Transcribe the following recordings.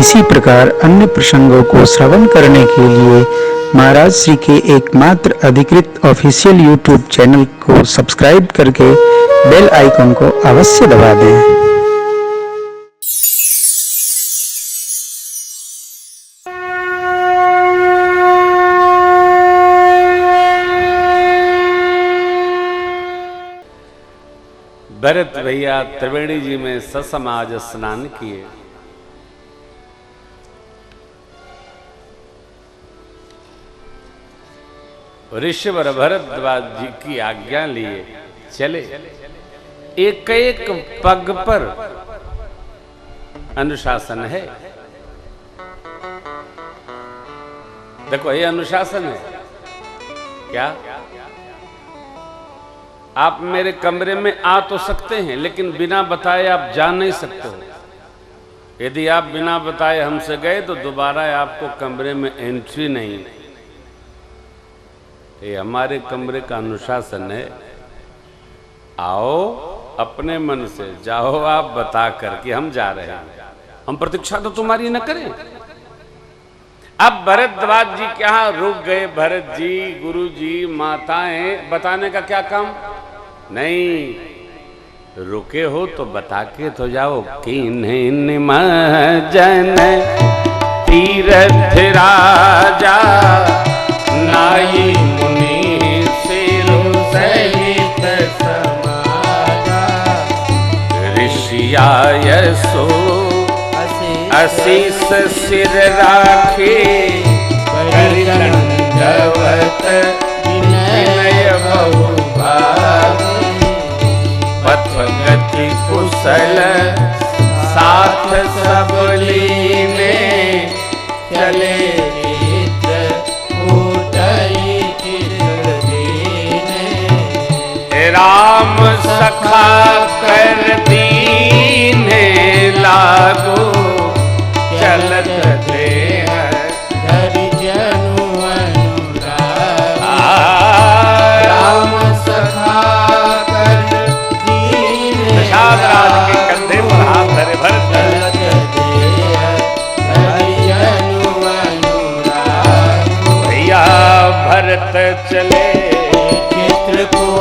इसी प्रकार अन्य प्रसंगों को श्रवण करने के लिए महाराज श्री के एकमात्र अधिकृत ऑफिशियल यूट्यूब चैनल को सब्सक्राइब करके बेल आइकन को अवश्य दबा दें। भरत भैया त्रिवेणी जी में ससमाज स्नान किए। ऋषिवर भरद्वाज जी की आज्ञा लिए चले। एक एक पग पर अनुशासन है। देखो ये अनुशासन है क्या? आप मेरे कमरे में आ तो सकते हैं लेकिन बिना बताए आप जा नहीं सकते हो। यदि आप बिना बताए हमसे गए तो दोबारा आपको कमरे में एंट्री नहीं। ये हमारे कमरे का अनुशासन है। आओ अपने मन से, जाओ आप बता कर कि हम जा रहे हैं, हम प्रतीक्षा तो तुम्हारी न करें। अब भरद्वाज जी क्या रुक गए। भरत जी, गुरु जी, माताएं, बताने का क्या काम? नहीं, रुके हो तो बता के तो जाओ। किन्हीं महाजन तीर्थ राजा नाई मुनि सिरु सहित समाजा ऋषियाय सो आशीष सिर राखे दंडवत विनय बहुभागी पथ गति कुशल साथ सब लीने चले राम सखा कर दीने लागो चलत देह धरि जनु अनुराग। राम सखा कर दीने राज के कंधे पर हाथ धरे भरत चलत देह धरि जनु अनुराग। भैया भरत चले चित्रकूट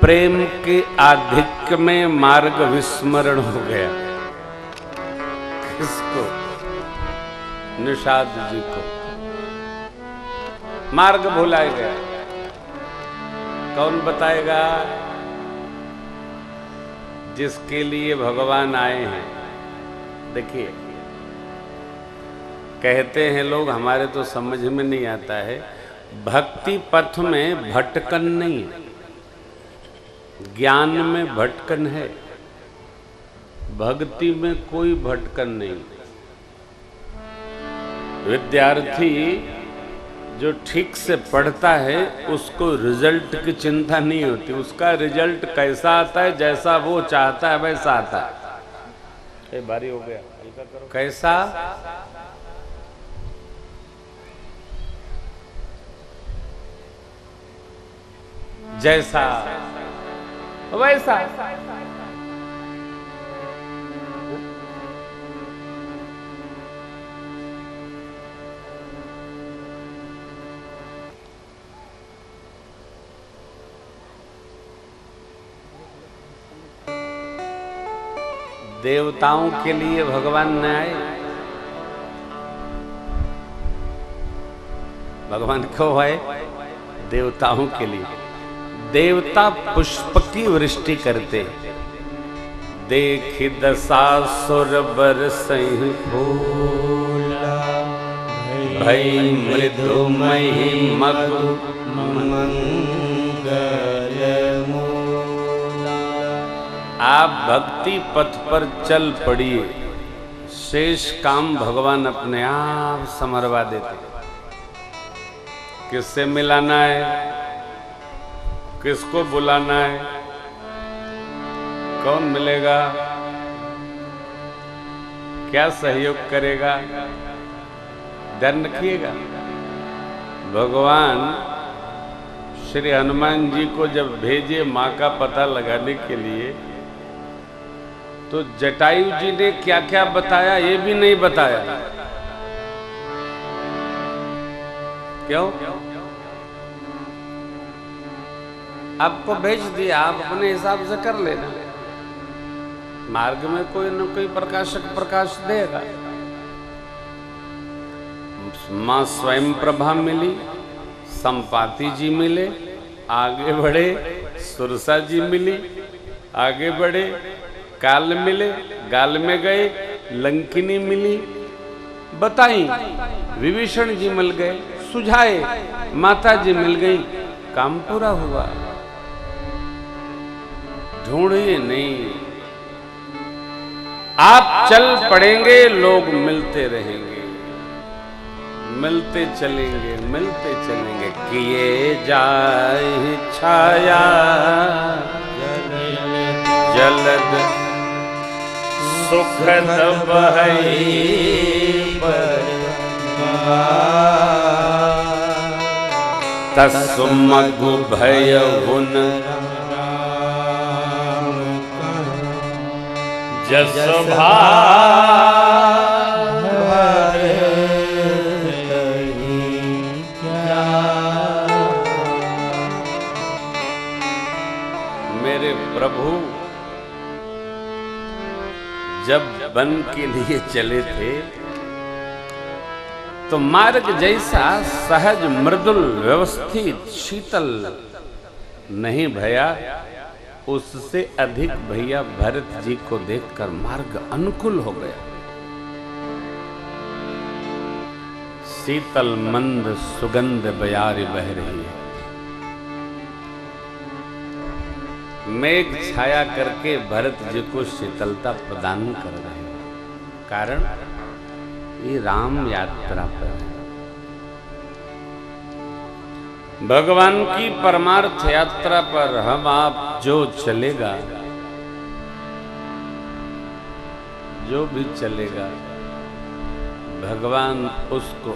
प्रेम के आधिक्य में मार्ग विस्मरण हो गया। किसको? निषाद जी को मार्ग भुलाया गया। कौन बताएगा? जिसके लिए भगवान आए हैं। देखिए, कहते हैं लोग, हमारे तो समझ में नहीं आता है, भक्ति पथ में भटकन नहीं, ज्ञान में भटकन है, भक्ति में कोई भटकन नहीं। विद्यार्थी जो ठीक से पढ़ता है उसको रिजल्ट की चिंता नहीं होती। उसका रिजल्ट कैसा आता है, जैसा वो चाहता है वैसा आता है। ये भारी हो गया, हल्का करो। कैसा? जैसा वैसा। देवताओं के लिए भगवान न आए। भगवान क्यों आए? देवताओं के लिए। देवता पुष्प की वृष्टि करते, देखि दशासुर बरसहि फूला, भई मृदुमयि मधु मंगल मूला। आप भक्ति पथ पर चल पड़िए, शेष काम भगवान अपने आप समरवा देते। किससे मिलाना है, किसको बुलाना है, कौन मिलेगा, क्या सहयोग करेगा, ध्यान रखिएगा। भगवान श्री हनुमान जी को जब भेजे मां का पता लगाने के लिए, तो जटायु जी ने क्या क्या बताया ये भी नहीं बताया। क्यों? आपको भेज दिया, आप अपने हिसाब से कर लेना। मार्ग में कोई न कोई प्रकाशक प्रकाश देगा। मां स्वयं प्रभा मिली, संपाति जी मिले, आगे बढ़े, सुरसा जी मिली, आगे बढ़े, काल मिले, गाल में गए, लंकिनी मिली, बताई, विभीषण जी मिल गए, सुझाए, माता जी मिल गई, काम पूरा हुआ। ढूंढिए नहीं, आप चल पड़ेंगे, लोग मिलते रहेंगे, मिलते चलेंगे, मिलते चलेंगे। किए जाए छाया जलद सुखद बहई तस्मगु भयहुन जस मेरे प्रभु जब वन के लिए चले थे तो मार्ग जैसा सहज मृदुल व्यवस्थित शीतल नहीं भया, उससे अधिक भैया भरत जी को देखकर मार्ग अनुकूल हो गया। शीतल मंद सुगंध बयारी बह रही है, मेघ छाया करके भरत जी को शीतलता प्रदान कर रहे हैं। कारण ये राम यात्रा पर है। भगवान की परमार्थ यात्रा पर हम आप जो चलेगा, जो भी चलेगा, भगवान उसको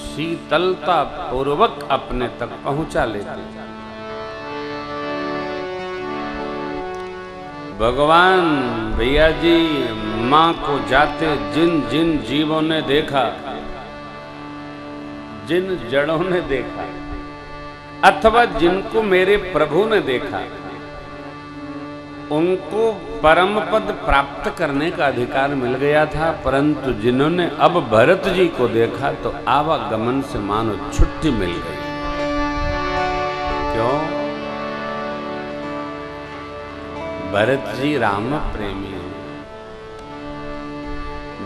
शीतलता पूर्वक अपने तक पहुंचा लेते। भगवान भैया जी मां को जाते जिन जिन जीवों ने देखा, जिन जड़ों ने देखा, अथवा जिनको मेरे प्रभु ने देखा, उनको परम पद प्राप्त करने का अधिकार मिल गया था। परंतु जिन्होंने अब भरत जी को देखा तो आवागमन से मानो छुट्टी मिल गई। क्यों? भरत जी राम प्रेमी हैं।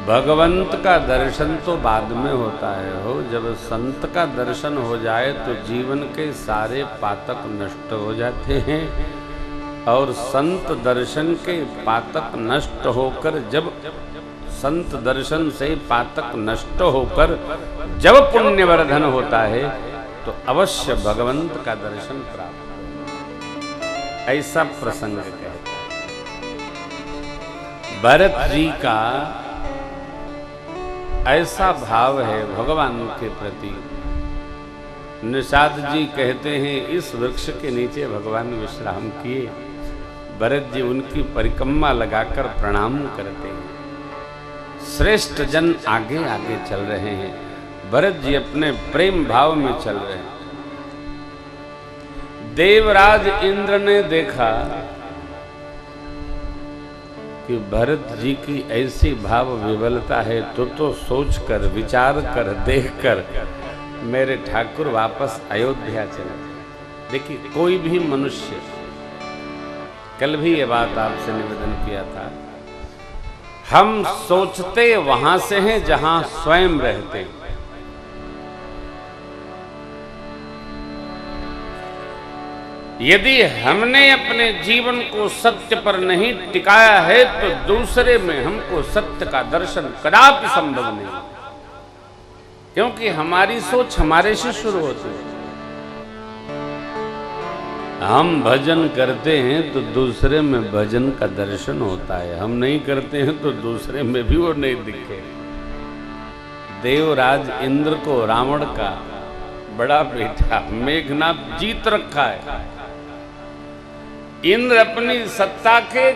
भगवंत का दर्शन तो बाद में होता है हो, जब संत का दर्शन हो जाए तो जीवन के सारे पातक नष्ट हो जाते हैं। और संत दर्शन के पातक नष्ट होकर, जब संत दर्शन से पातक नष्ट होकर जब पुण्यवर्धन होता है तो अवश्य भगवंत का दर्शन प्राप्त हो। ऐसा प्रसंग है। भरत जी का ऐसा भाव है भगवान के प्रति। निषाद जी कहते हैं इस वृक्ष के नीचे भगवान विश्राम किए, भरत जी उनकी परिक्रमा लगाकर प्रणाम करते हैं। श्रेष्ठ जन आगे आगे चल रहे हैं, भरत जी अपने प्रेम भाव में चल रहे हैं। देवराज इंद्र ने देखा कि भरत जी की ऐसी भाव विवलता है तो सोच कर, विचार कर, देख कर मेरे ठाकुर वापस अयोध्या चले। देखिए, कोई भी मनुष्य, कल भी ये बात आपसे निवेदन किया था, हम सोचते वहां से हैं जहां स्वयं रहते हैं। यदि हमने अपने जीवन को सत्य पर नहीं टिकाया है तो दूसरे में हमको सत्य का दर्शन कदापि संभव नहीं, क्योंकि हमारी सोच हमारे से शुरू होती है। हम भजन करते हैं तो दूसरे में भजन का दर्शन होता है, हम नहीं करते हैं तो दूसरे में भी वो नहीं दिखे। देवराज इंद्र को रावण का बड़ा बेटा मेघनाद जीत रखा है। इंद्र अपनी सत्ता के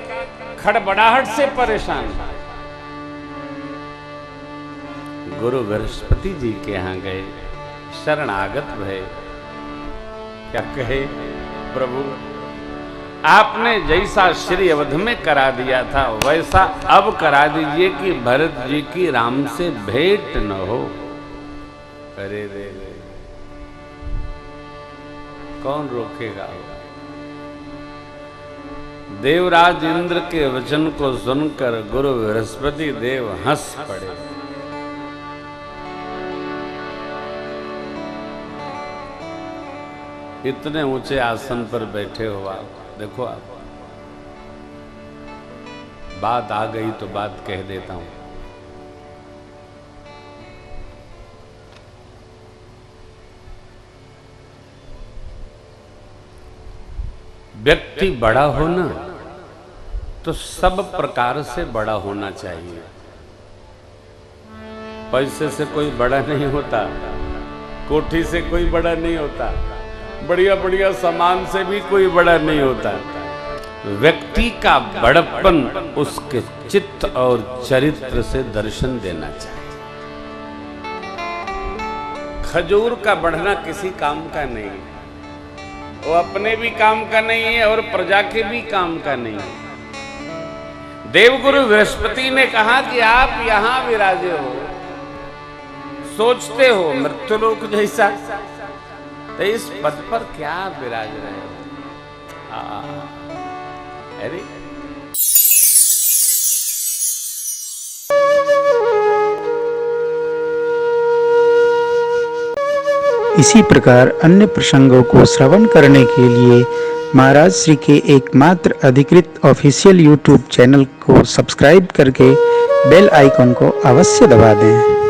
खड़बड़ाहट से परेशान है। गुरु बृहस्पति जी के यहां गए, शरणागत भय। क्या कहे, प्रभु आपने जैसा श्री अवध में करा दिया था वैसा अब करा दीजिए कि भरत जी की राम से भेंट न हो। अरे रे, कौन रोकेगा? देवराज इंद्र के वचन को सुनकर गुरु बृहस्पति देव हंस पड़े। इतने ऊंचे आसन पर बैठे हो आप, देखो आप, बात आ गई तो बात कह देता हूं। व्यक्ति बड़ा होना तो सब प्रकार से बड़ा होना चाहिए। पैसे से कोई बड़ा नहीं होता, कोठी से कोई बड़ा नहीं होता, बढ़िया बढ़िया सामान से भी कोई बड़ा नहीं होता। व्यक्ति का बड़प्पन उसके चित्त और चरित्र से दर्शन देना चाहिए। खजूर का बढ़ना किसी काम का नहीं है, वो अपने भी काम का नहीं है और प्रजा के भी काम का नहीं है। देवगुरु बृहस्पति ने कहा कि आप यहां विराजे हो, सोचते हो मृत्युलोक जैसा, तो इस पद पर क्या विराज रहे हो? अरे इसी प्रकार अन्य प्रसंगों को श्रवण करने के लिए महाराज श्री के एकमात्र अधिकृत ऑफिशियल यूट्यूब चैनल को सब्सक्राइब करके बेल आइकन को अवश्य दबा दें।